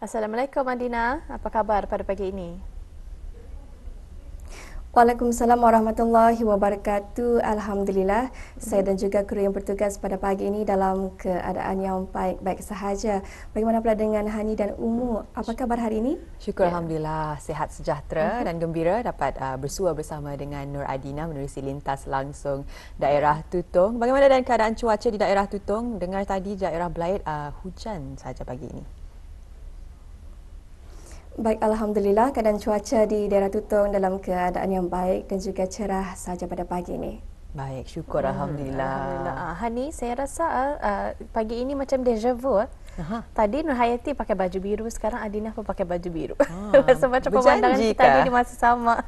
Assalamualaikum Adina, apa khabar pada pagi ini? Waalaikumsalam warahmatullahi wabarakatuh. Alhamdulillah, saya dan juga kru yang bertugas pada pagi ini dalam keadaan yang baik-baik sahaja. Bagaimana pula dengan Hani dan Umu? Apa khabar hari ini? Syukur Alhamdulillah, sihat sejahtera dan gembira dapat bersua bersama dengan Nur Adina menerusi lintas langsung daerah Tutong. Bagaimana dan keadaan cuaca di daerah Tutong? Dengar tadi daerah Belait hujan saja pagi ini. Baik, Alhamdulillah keadaan cuaca di daerah Tutong dalam keadaan yang baik dan juga cerah saja pada pagi ini. Baik, syukur Alhamdulillah. Hani, saya rasa pagi ini macam deja vu. Tadi Nur Hayati pakai baju biru, sekarang Adina pun pakai baju biru. Rasa macam pemandangan kita tadi di masa sama.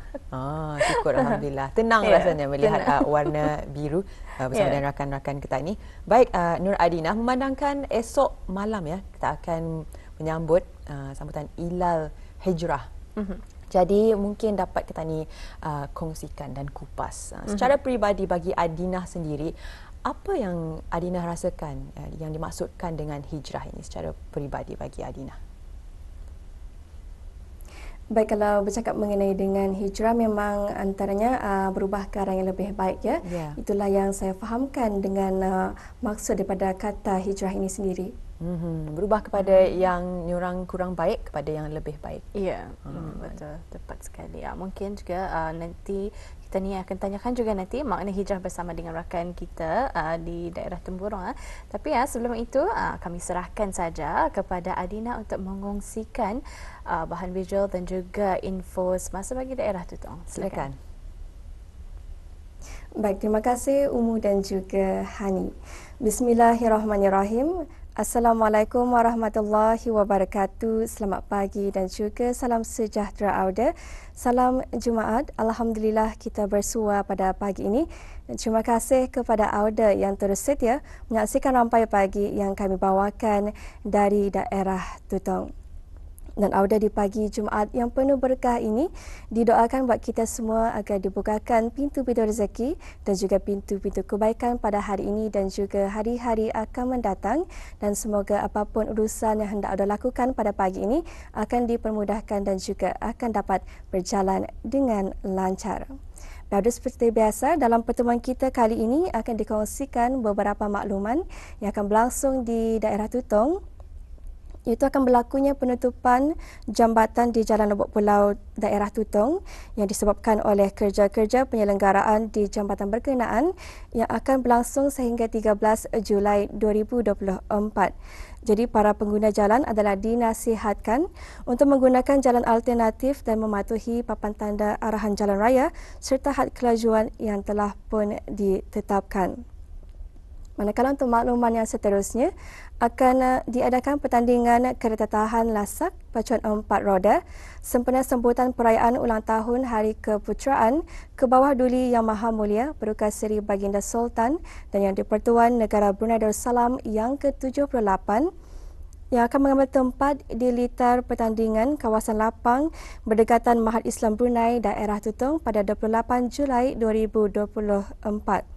Syukur Alhamdulillah. Tenang rasanya melihat warna biru bersama dengan rakan-rakan kita ini. Baik, Nur Adina, memandangkan esok malam kita akan menyambut sambutan Hilal Hijrah. Jadi mungkin dapat kita ni kongsikan dan kupas secara peribadi bagi Adina sendiri, apa yang Adina rasakan yang dimaksudkan dengan hijrah ini secara peribadi bagi Adina? Baik, kalau bercakap mengenai dengan hijrah, memang antaranya berubah ke arah yang lebih baik ya. Itulah yang saya fahamkan dengan maksud daripada kata hijrah ini sendiri. Berubah kepada yang kurang baik kepada yang lebih baik. Ya, betul, tepat sekali. Mungkin juga nanti kita ni akan tanyakan juga nanti makna hijrah bersama dengan rakan kita di daerah Temburong. Tapi sebelum itu kami serahkan saja kepada Adina untuk mengongsikan bahan visual dan juga info semasa bagi daerah Tutong. Silakan. Baik, terima kasih Umu dan juga Hani. Bismillahirrahmanirrahim. Assalamualaikum warahmatullahi wabarakatuh. Selamat pagi dan juga salam sejahtera Auda. Salam Jumaat. Alhamdulillah kita bersua pada pagi ini. Dan terima kasih kepada Auda yang terus setia menyaksikan rampai pagi yang kami bawakan dari daerah Tutong. Dan Auda di pagi Jumaat yang penuh berkah ini didoakan buat kita semua agar dibukakan pintu-pintu rezeki dan juga pintu-pintu kebaikan pada hari ini dan juga hari-hari akan mendatang, dan semoga apapun urusan yang hendak Auda lakukan pada pagi ini akan dipermudahkan dan juga akan dapat berjalan dengan lancar. Baru seperti biasa, dalam pertemuan kita kali ini akan dikongsikan beberapa makluman yang akan berlangsung di daerah Tutong. Itu akan berlakunya penutupan jambatan di Jalan Lubuk Pulau daerah Tutong yang disebabkan oleh kerja-kerja penyelenggaraan di jambatan berkenaan yang akan berlangsung sehingga 13 Julai 2024. Jadi para pengguna jalan adalah dinasihatkan untuk menggunakan jalan alternatif dan mematuhi papan tanda arahan jalan raya serta had kelajuan yang telah pun ditetapkan. Manakala untuk makluman yang seterusnya, akan diadakan pertandingan kereta tahan lasak pacuan 4 roda sempena sambutan perayaan ulang tahun Hari Keputeraan ke bawah Duli Yang Maha Mulia Peruka Seri Baginda Sultan dan Yang di-Pertuan Negara Brunei Darussalam yang ke-78 yang akan mengambil tempat di litar pertandingan kawasan lapang berdekatan Mahat Islam Brunei daerah Tutong pada 28 Julai 2024.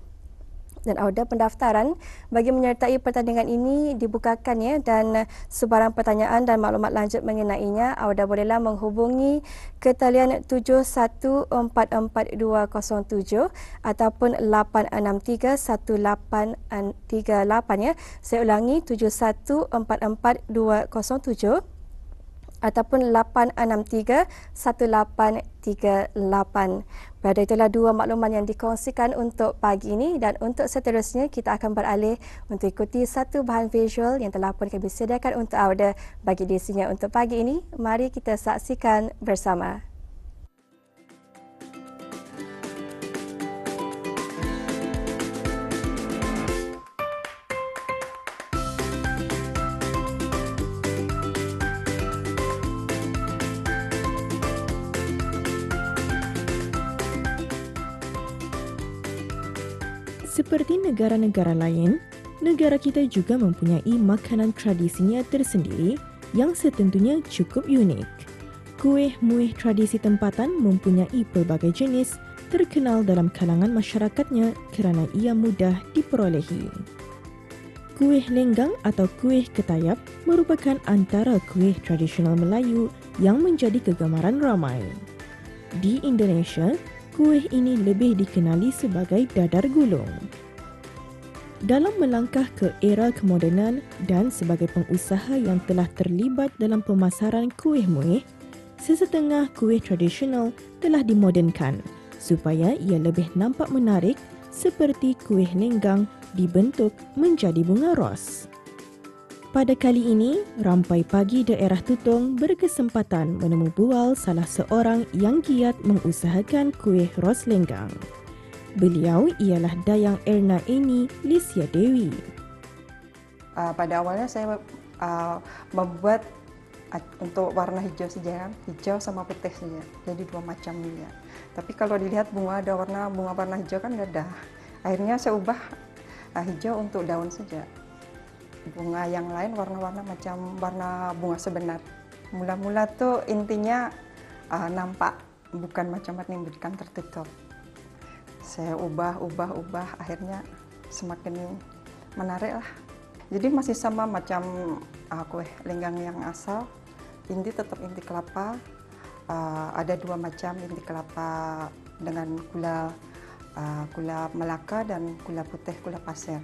Dan Auda, pendaftaran bagi menyertai pertandingan ini dibukakan dan sebarang pertanyaan dan maklumat lanjut mengenainya Auda bolehlah menghubungi ke talian 7144-207 ataupun 863-1838 Saya ulangi 7144-207 ataupun 863-1838. Pada itulah dua makluman yang dikongsikan untuk pagi ini, dan untuk seterusnya kita akan beralih untuk ikuti satu bahan visual yang telah pun kami sediakan untuk Auda bagi edisinya untuk pagi ini. Mari kita saksikan bersama. Seperti negara-negara lain, negara kita juga mempunyai makanan tradisinya tersendiri yang setentunya cukup unik. Kuih-muih tradisi tempatan mempunyai pelbagai jenis terkenal dalam kalangan masyarakatnya kerana ia mudah diperolehi. Kuih lenggang atau kuih ketayap merupakan antara kuih tradisional Melayu yang menjadi kegemaran ramai. Di Indonesia, kuih ini lebih dikenali sebagai dadar gulung. Dalam melangkah ke era kemodenan dan sebagai pengusaha yang telah terlibat dalam pemasaran kuih muih, sesetengah kuih tradisional telah dimodernkan supaya ia lebih nampak menarik seperti kuih lenggang dibentuk menjadi bunga ros. Pada kali ini, Rampai Pagi Daerah Tutong berkesempatan menemu bual salah seorang yang giat mengusahakan kuih ros lenggang. Beliau ialah Dayang Erna Eni Lisya Dewi. Pada awalnya saya membuat untuk warna hijau saja kan, hijau sama putih saja, jadi 2 macam ya. Tapi kalau dilihat bunga ada bunga warna hijau kan nggak ada. Akhirnya saya ubah hijau untuk daun saja. Bunga yang lain warna-warna macam warna bunga sebenar. Mula-mula tuh intinya nampak, bukan macam warna yang berikan tertutup. Saya ubah, akhirnya semakin menarik lah. Jadi masih sama macam kue lenggang yang asal, inti tetap inti kelapa. Ada 2 macam inti kelapa dengan gula Melaka dan gula putih, gula pasir.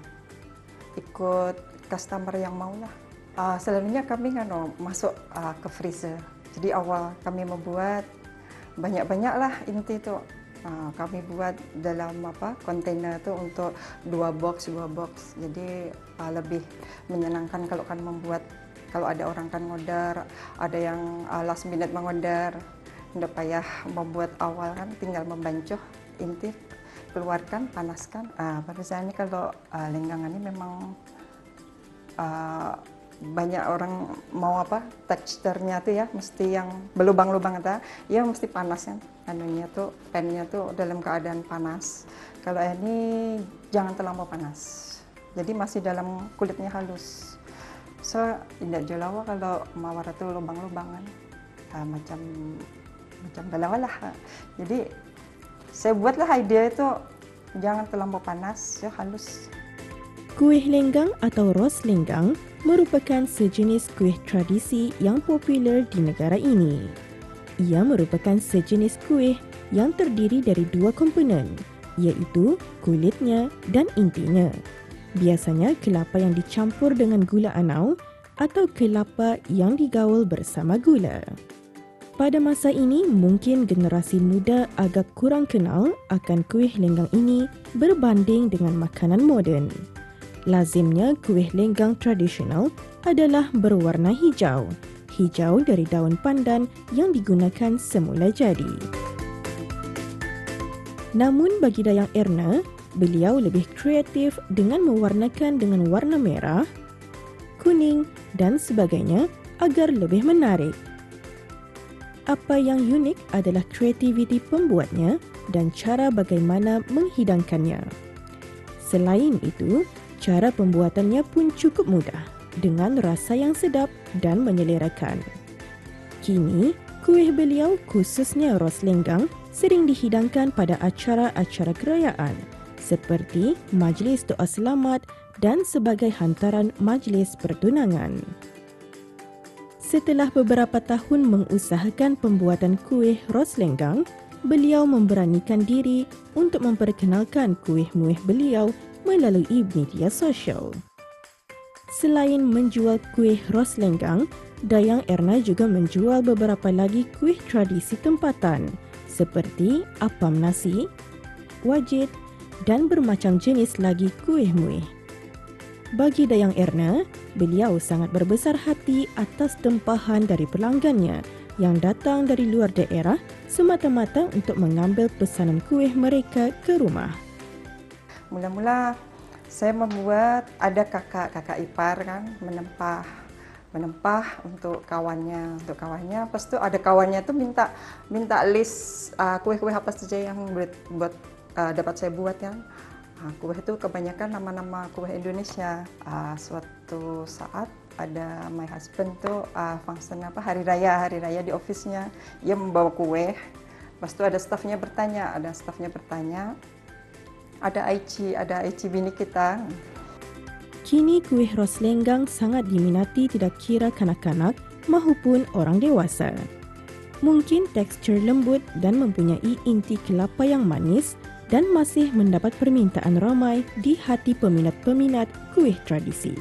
Ikut customer yang mau lah. Selalunya kami masuk ke freezer. Jadi awal kami membuat banyak-banyak lah inti itu. Kami buat dalam kontainer itu untuk 2 box. Jadi lebih menyenangkan kalau kan membuat, kalau ada orang kan ngorder, ada yang last minute mengorder, tidak payah membuat awal kan, tinggal membancuh inti, keluarkan, panaskan. Pada saya ini kalau lenggang ini memang banyak orang mau teksturnya tuh ya mesti yang berlubang-lubang ya mesti panas kan, pennya tuh dalam keadaan panas. Kalau ini jangan terlalu panas, jadi masih dalam kulitnya halus. So tidak jolawa kalau mawar itu lubang-lubangan macam balawa lah. Jadi saya buatlah ide itu jangan terlalu panas, ya halus. Kuih lenggang atau ros lenggang merupakan sejenis kuih tradisi yang popular di negara ini. Ia merupakan sejenis kuih yang terdiri dari 2 komponen, iaitu kulitnya dan intinya. Biasanya kelapa yang dicampur dengan gula anau atau kelapa yang digaul bersama gula. Pada masa ini, mungkin generasi muda agak kurang kenal akan kuih lenggang ini berbanding dengan makanan moden. Lazimnya kuih lenggang tradisional adalah berwarna hijau. Hijau dari daun pandan yang digunakan semula jadi. Namun bagi Dayang Erna, beliau lebih kreatif dengan mewarnakan dengan warna merah, kuning dan sebagainya agar lebih menarik. Apa yang unik adalah kreativiti pembuatnya dan cara bagaimana menghidangkannya. Selain itu, cara pembuatannya pun cukup mudah dengan rasa yang sedap dan menyelerakan. Kini, kuih beliau khususnya ros lenggang sering dihidangkan pada acara-acara kerajaan seperti majlis doa selamat dan sebagai hantaran majlis pertunangan. Setelah beberapa tahun mengusahakan pembuatan kuih ros lenggang, beliau memberanikan diri untuk memperkenalkan kuih muih beliau melalui media sosial. Selain menjual kuih ros lenggang, Dayang Erna juga menjual beberapa lagi kuih tradisi tempatan seperti apam nasi, wajit dan bermacam jenis lagi kuih muih. Bagi Dayang Erna, beliau sangat berbesar hati atas tempahan dari pelanggannya yang datang dari luar daerah semata-mata untuk mengambil pesanan kuih mereka ke rumah. Mula-mula saya membuat, ada kakak ipar kan menempah untuk kawannya. Lepas itu ada kawannya itu minta list kue-kue apa saja yang dapat saya buat kan. Kue itu kebanyakan nama-nama kue Indonesia. Suatu saat ada my husband tuh function hari raya di office-nya, ia membawa kue. Lepas itu ada stafnya bertanya, ada Aici bini kita. Kini kuih ros lenggang sangat diminati tidak kira kanak-kanak maupun orang dewasa. Mungkin tekstur lembut dan mempunyai inti kelapa yang manis dan masih mendapat permintaan ramai di hati peminat-peminat kuih tradisi.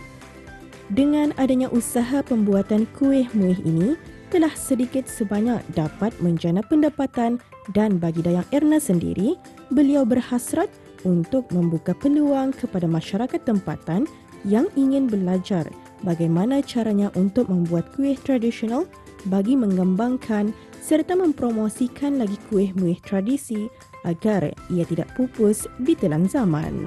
Dengan adanya usaha pembuatan kuih muih ini, telah sedikit sebanyak dapat menjana pendapatan dan bagi Dayang Erna sendiri, beliau berhasrat untuk membuka peluang kepada masyarakat tempatan yang ingin belajar bagaimana caranya untuk membuat kuih tradisional bagi mengembangkan serta mempromosikan lagi kuih muih tradisi agar ia tidak pupus di telan zaman.